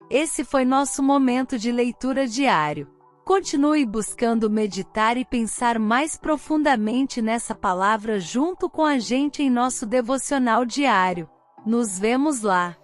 Esse foi nosso momento de leitura diário. Continue buscando meditar e pensar mais profundamente nessa palavra junto com a gente em nosso devocional diário. Nos vemos lá.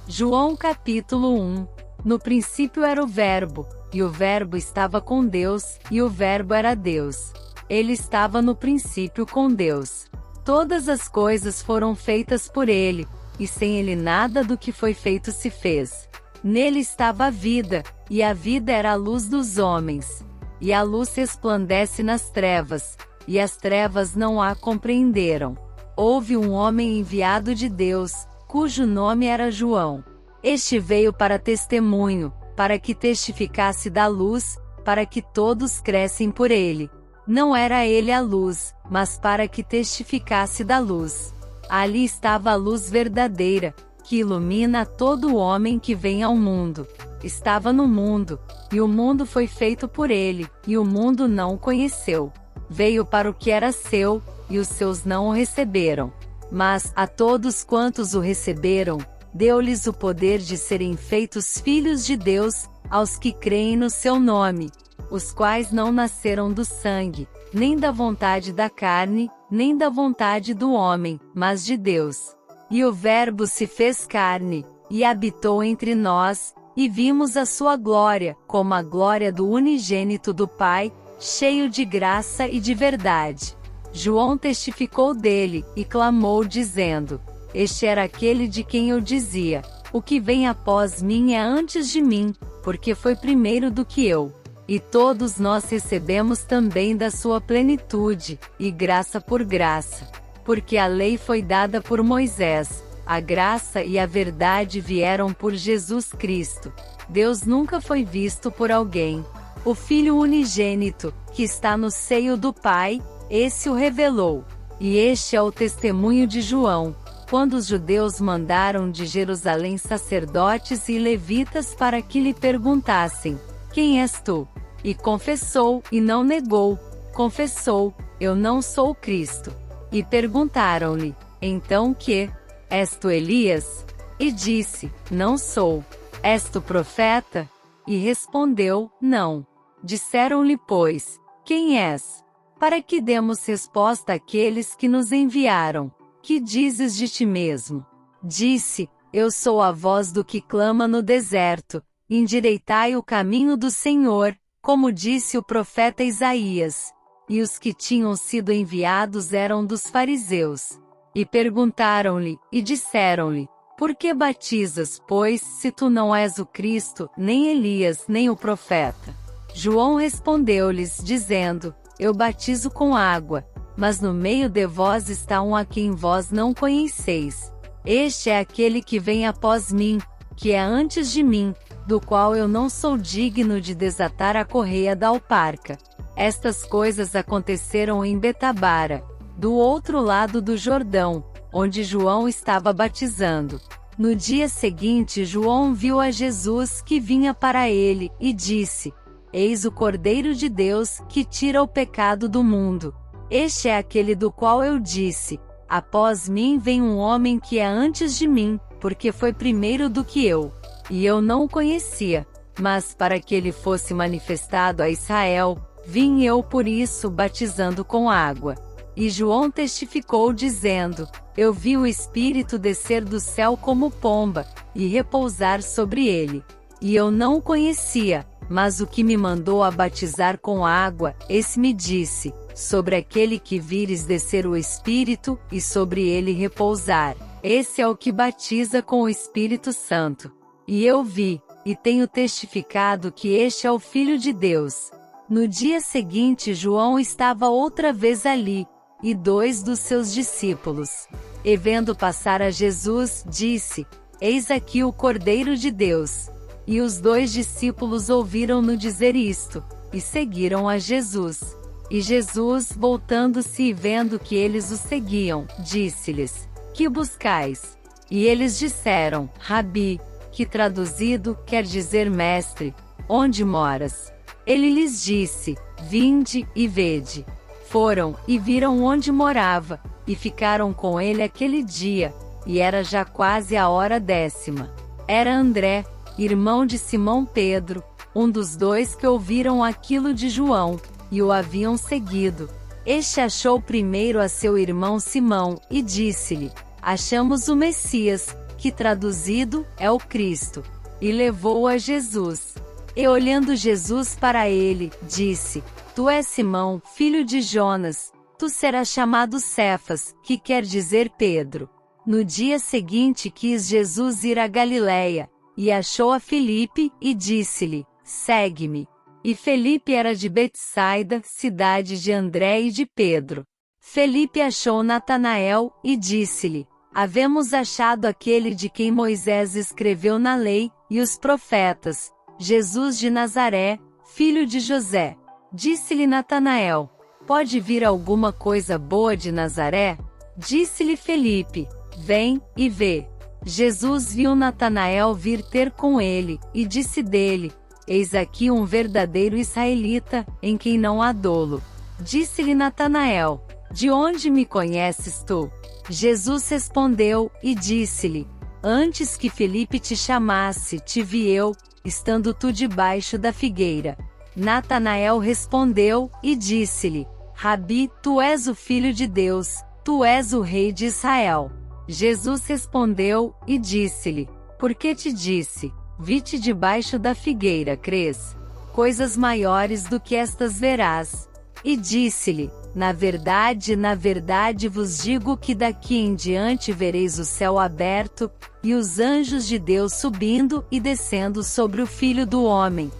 João capítulo 1. No princípio era o Verbo, e o Verbo estava com Deus, e o Verbo era Deus. Ele estava no princípio com Deus. Todas as coisas foram feitas por ele, e sem ele nada do que foi feito se fez. Nele estava a vida, e a vida era a luz dos homens. E a luz resplandece nas trevas, e as trevas não a compreenderam. Houve um homem enviado de Deus, cujo nome era João. Este veio para testemunho, para que testificasse da luz, para que todos crescem por ele. Não era ele a luz, mas para que testificasse da luz. Ali estava a luz verdadeira, que ilumina todo homem que vem ao mundo. Estava no mundo, e o mundo foi feito por ele, e o mundo não o conheceu. Veio para o que era seu, e os seus não o receberam. Mas, a todos quantos o receberam, deu-lhes o poder de serem feitos filhos de Deus, aos que creem no seu nome, os quais não nasceram do sangue, nem da vontade da carne, nem da vontade do homem, mas de Deus. E o Verbo se fez carne, e habitou entre nós, e vimos a sua glória, como a glória do unigênito do Pai, cheio de graça e de verdade. João testificou dele, e clamou dizendo: Este era aquele de quem eu dizia: O que vem após mim é antes de mim, porque foi primeiro do que eu. E todos nós recebemos também da sua plenitude, e graça por graça. Porque a lei foi dada por Moisés, a graça e a verdade vieram por Jesus Cristo. Deus nunca foi visto por alguém. O Filho unigênito, que está no seio do Pai, esse o revelou. E este é o testemunho de João, quando os judeus mandaram de Jerusalém sacerdotes e levitas para que lhe perguntassem: Quem és tu? E confessou, e não negou. Confessou: Eu não sou o Cristo. E perguntaram-lhe: Então que? És tu Elias? E disse: Não sou. És tu profeta? E respondeu: Não. Disseram-lhe, pois: Quem és? Para que demos resposta àqueles que nos enviaram. Que dizes de ti mesmo? Disse: Eu sou a voz do que clama no deserto, endireitai o caminho do Senhor, como disse o profeta Isaías. E os que tinham sido enviados eram dos fariseus. E perguntaram-lhe, e disseram-lhe: Por que batizas, pois, se tu não és o Cristo, nem Elias, nem o profeta? João respondeu-lhes, dizendo: Eu batizo com água, mas no meio de vós está um a quem vós não conheceis. Este é aquele que vem após mim, que é antes de mim, do qual eu não sou digno de desatar a correia da alparca. Estas coisas aconteceram em Betabara, do outro lado do Jordão, onde João estava batizando. No dia seguinte João viu a Jesus que vinha para ele, e disse: Eis o Cordeiro de Deus, que tira o pecado do mundo. Este é aquele do qual eu disse: Após mim vem um homem que é antes de mim, porque foi primeiro do que eu. E eu não o conhecia, mas para que ele fosse manifestado a Israel, vim eu por isso batizando com água. E João testificou dizendo: Eu vi o Espírito descer do céu como pomba, e repousar sobre ele. E eu não o conhecia, mas o que me mandou a batizar com água, esse me disse: Sobre aquele que vires descer o Espírito, e sobre ele repousar, esse é o que batiza com o Espírito Santo. E eu vi, e tenho testificado que este é o Filho de Deus. No dia seguinte João estava outra vez ali, e 2 dos seus discípulos. E vendo passar a Jesus, disse: Eis aqui o Cordeiro de Deus. E os 2 discípulos ouviram-no dizer isto, e seguiram a Jesus. E Jesus, voltando-se e vendo que eles o seguiam, disse-lhes: Que buscais? E eles disseram: Rabi, que traduzido, quer dizer mestre, onde moras? Ele lhes disse: Vinde, e vede. Foram, e viram onde morava, e ficaram com ele aquele dia, e era já quase a hora 10ª. Era André, irmão de Simão Pedro, um dos dois que ouviram aquilo de João, e o haviam seguido. Este achou primeiro a seu irmão Simão, e disse-lhe: Achamos o Messias, que traduzido é o Cristo. E levou-o a Jesus. E olhando Jesus para ele, disse: Tu és Simão, filho de Jonas, tu serás chamado Cefas, que quer dizer Pedro. No dia seguinte quis Jesus ir a Galiléia, e achou a Filipe, e disse-lhe: Segue-me. E Felipe era de Betsaida, cidade de André e de Pedro. Felipe achou Natanael, e disse-lhe: Havemos achado aquele de quem Moisés escreveu na lei, e os profetas, Jesus de Nazaré, filho de José. Disse-lhe Natanael: Pode vir alguma coisa boa de Nazaré? Disse-lhe Felipe: Vem, e vê. Jesus viu Natanael vir ter com ele, e disse dele: Eis aqui um verdadeiro israelita, em quem não há dolo. Disse-lhe Natanael: De onde me conheces tu? Jesus respondeu, e disse-lhe: Antes que Felipe te chamasse, te vi eu, estando tu debaixo da figueira. Natanael respondeu, e disse-lhe: Rabi, tu és o Filho de Deus, tu és o Rei de Israel. Jesus respondeu, e disse-lhe: Por que te disse, vi-te debaixo da figueira, crês? Coisas maiores do que estas verás. E disse-lhe: na verdade vos digo que daqui em diante vereis o céu aberto, e os anjos de Deus subindo e descendo sobre o Filho do Homem.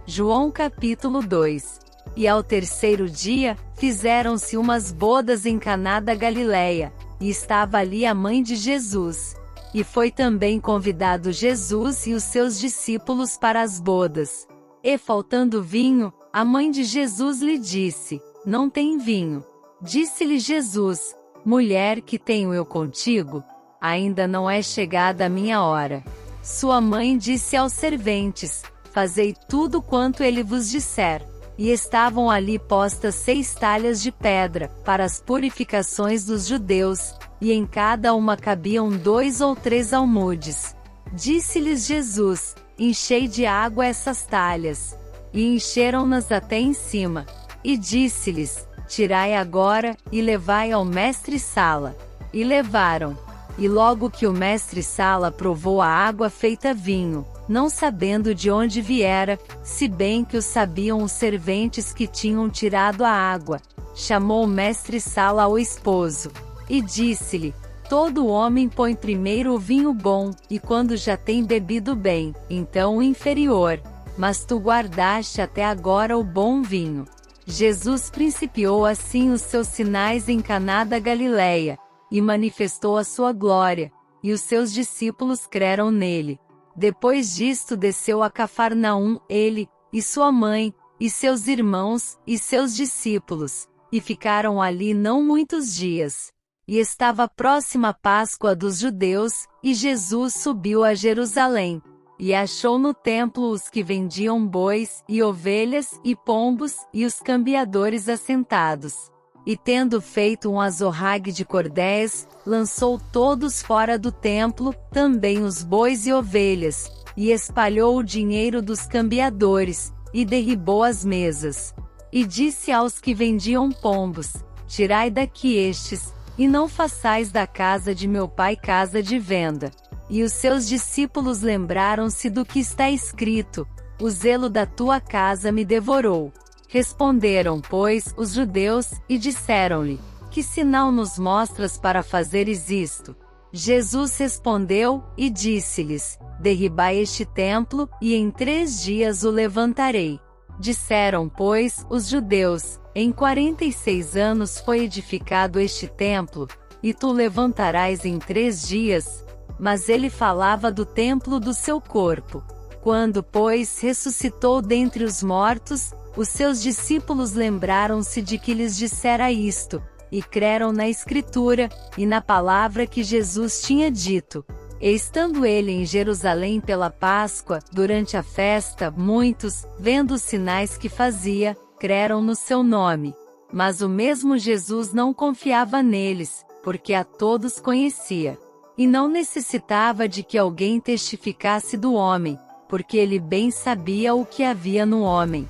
João capítulo 2. E ao terceiro dia, fizeram-se umas bodas em Caná da Galileia, e estava ali a mãe de Jesus. E foi também convidado Jesus e os seus discípulos para as bodas. E faltando vinho, a mãe de Jesus lhe disse: Não tem vinho. Disse-lhe Jesus: Mulher, que tenho eu contigo? Ainda não é chegada a minha hora. Sua mãe disse aos serventes: Fazei tudo quanto ele vos disser. E estavam ali postas 6 talhas de pedra, para as purificações dos judeus, e em cada uma cabiam 2 ou 3 almudes. Disse-lhes Jesus: Enchei de água essas talhas. E encheram-nas até em cima. E disse-lhes: Tirai agora, e levai ao mestre-sala. E levaram. E logo que o mestre-sala provou a água feita vinho, não sabendo de onde viera, se bem que o sabiam os serventes que tinham tirado a água, chamou o mestre-sala ao esposo. E disse-lhe: Todo homem põe primeiro o vinho bom, e quando já tem bebido bem, então o inferior. Mas tu guardaste até agora o bom vinho. Jesus principiou assim os seus sinais em Caná da Galileia, e manifestou a sua glória, e os seus discípulos creram nele. Depois disto desceu a Cafarnaum, ele, e sua mãe, e seus irmãos, e seus discípulos, e ficaram ali não muitos dias. E estava próxima a Páscoa dos judeus, e Jesus subiu a Jerusalém. E achou no templo os que vendiam bois, e ovelhas, e pombos, e os cambiadores assentados. E tendo feito um azorrague de cordéis, lançou todos fora do templo, também os bois e ovelhas, e espalhou o dinheiro dos cambiadores, e derribou as mesas. E disse aos que vendiam pombos: Tirai daqui estes, e não façais da casa de meu pai casa de venda. E os seus discípulos lembraram-se do que está escrito: O zelo da tua casa me devorou. Responderam, pois, os judeus, e disseram-lhe: Que sinal nos mostras para fazeres isto? Jesus respondeu, e disse-lhes: Derribai este templo, e em 3 dias o levantarei. Disseram, pois, os judeus: Em 46 anos foi edificado este templo, e tu levantarás em 3 dias? Mas ele falava do templo do seu corpo. Quando, pois, ressuscitou dentre os mortos, os seus discípulos lembraram-se de que lhes dissera isto, e creram na Escritura, e na palavra que Jesus tinha dito. E estando ele em Jerusalém pela Páscoa, durante a festa, muitos, vendo os sinais que fazia, creram no seu nome. Mas o mesmo Jesus não confiava neles, porque a todos conhecia. e não necessitava de que alguém testificasse do homem, porque ele bem sabia o que havia no homem.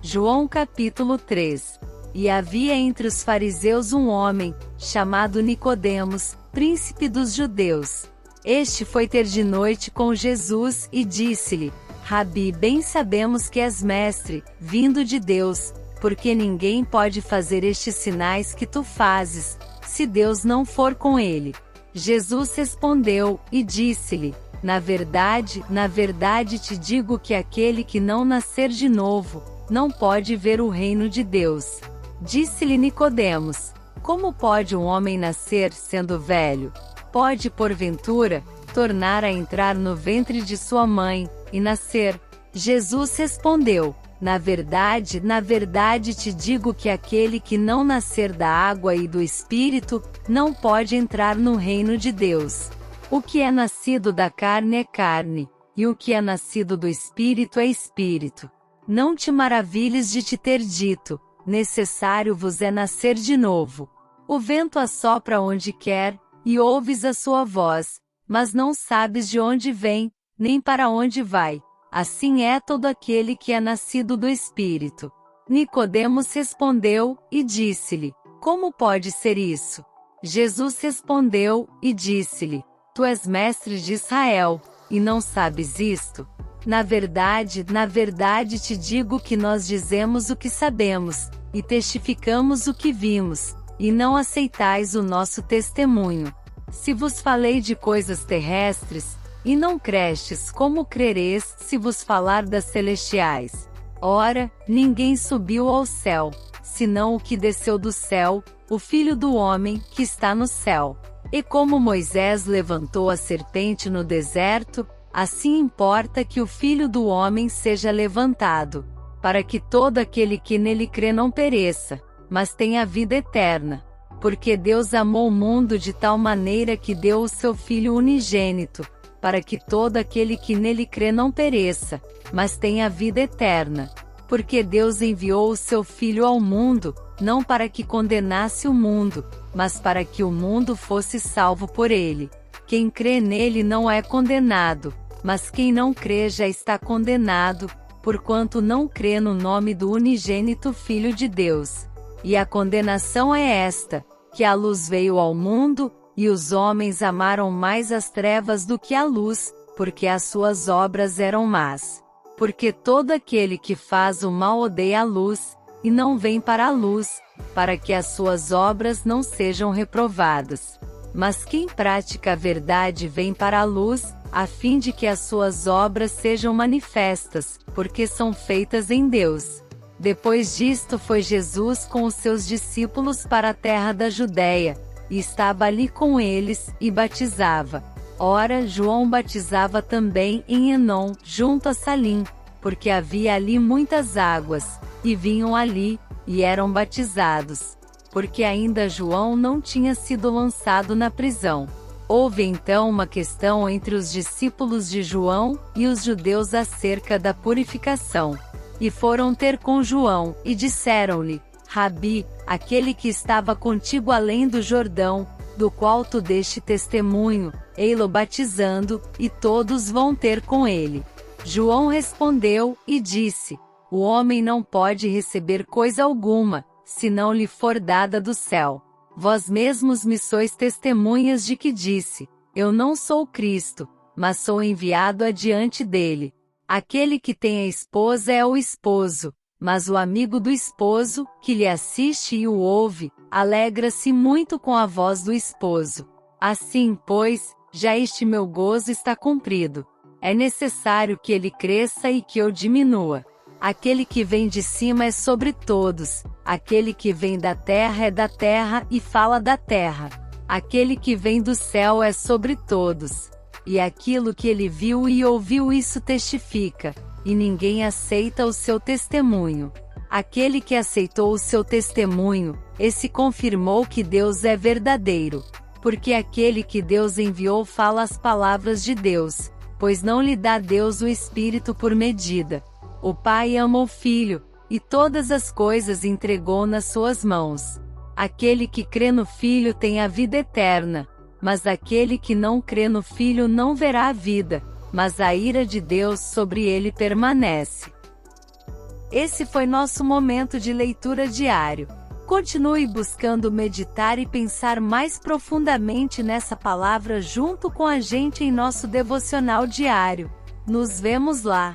João capítulo 3. E havia entre os fariseus um homem, chamado Nicodemos, príncipe dos judeus. Este foi ter de noite com Jesus e disse-lhe: Rabi, bem sabemos que és mestre, vindo de Deus, porque ninguém pode fazer estes sinais que tu fazes, se Deus não for com ele. Jesus respondeu, e disse-lhe: na verdade te digo que aquele que não nascer de novo, não pode ver o reino de Deus. Disse-lhe Nicodemos: como pode um homem nascer sendo velho? Pode, porventura, tornar a entrar no ventre de sua mãe, e nascer? Jesus respondeu: na verdade te digo que aquele que não nascer da água e do Espírito, não pode entrar no reino de Deus. O que é nascido da carne é carne, e o que é nascido do Espírito é Espírito. Não te maravilhes de te ter dito: necessário vos é nascer de novo. O vento assopra onde quer, e ouves a sua voz, mas não sabes de onde vem, nem para onde vai. Assim é todo aquele que é nascido do Espírito. Nicodemos respondeu, e disse-lhe: como pode ser isso? Jesus respondeu, e disse-lhe: tu és mestre de Israel, e não sabes isto? Na verdade te digo que nós dizemos o que sabemos, e testificamos o que vimos, e não aceitais o nosso testemunho. Se vos falei de coisas terrestres, e não crestes, como crereis se vos falar das celestiais? Ora, ninguém subiu ao céu, senão o que desceu do céu, o Filho do homem, que está no céu. E como Moisés levantou a serpente no deserto, assim importa que o Filho do homem seja levantado, para que todo aquele que nele crê não pereça, mas tenha vida eterna. Porque Deus amou o mundo de tal maneira que deu o seu Filho unigênito, para que todo aquele que nele crê não pereça, mas tenha vida eterna. Porque Deus enviou o seu Filho ao mundo, não para que condenasse o mundo, mas para que o mundo fosse salvo por ele. Quem crê nele não é condenado, mas quem não crê já está condenado, porquanto não crê no nome do unigênito Filho de Deus. E a condenação é esta, que a luz veio ao mundo, e os homens amaram mais as trevas do que a luz, porque as suas obras eram más. Porque todo aquele que faz o mal odeia a luz, e não vem para a luz, para que as suas obras não sejam reprovadas. Mas quem pratica a verdade vem para a luz, a fim de que as suas obras sejam manifestas, porque são feitas em Deus. Depois disto foi Jesus com os seus discípulos para a terra da Judéia, e estava ali com eles, e batizava. Ora, João batizava também em Enom, junto a Salim, porque havia ali muitas águas, e vinham ali, e eram batizados, porque ainda João não tinha sido lançado na prisão. Houve então uma questão entre os discípulos de João e os judeus acerca da purificação. E foram ter com João, e disseram-lhe: Rabi, aquele que estava contigo além do Jordão, do qual tu deste testemunho, ei-lo batizando, e todos vão ter com ele. João respondeu, e disse: o homem não pode receber coisa alguma, se não lhe for dada do céu. Vós mesmos me sois testemunhas de que disse: eu não sou Cristo, mas sou enviado adiante dele. Aquele que tem a esposa é o esposo, mas o amigo do esposo, que lhe assiste e o ouve, alegra-se muito com a voz do esposo. Assim, pois, já este meu gozo está cumprido. É necessário que ele cresça e que eu diminua. Aquele que vem de cima é sobre todos, aquele que vem da terra é da terra e fala da terra. Aquele que vem do céu é sobre todos. E aquilo que ele viu e ouviu isso testifica, e ninguém aceita o seu testemunho. Aquele que aceitou o seu testemunho, esse confirmou que Deus é verdadeiro, porque aquele que Deus enviou fala as palavras de Deus, pois não lhe dá Deus o Espírito por medida. O Pai ama o Filho, e todas as coisas entregou nas suas mãos. Aquele que crê no Filho tem a vida eterna. mas aquele que não crê no Filho não verá a vida, mas a ira de Deus sobre ele permanece. Esse foi nosso momento de leitura diário. Continue buscando meditar e pensar mais profundamente nessa palavra junto com a gente em nosso devocional diário. Nos vemos lá!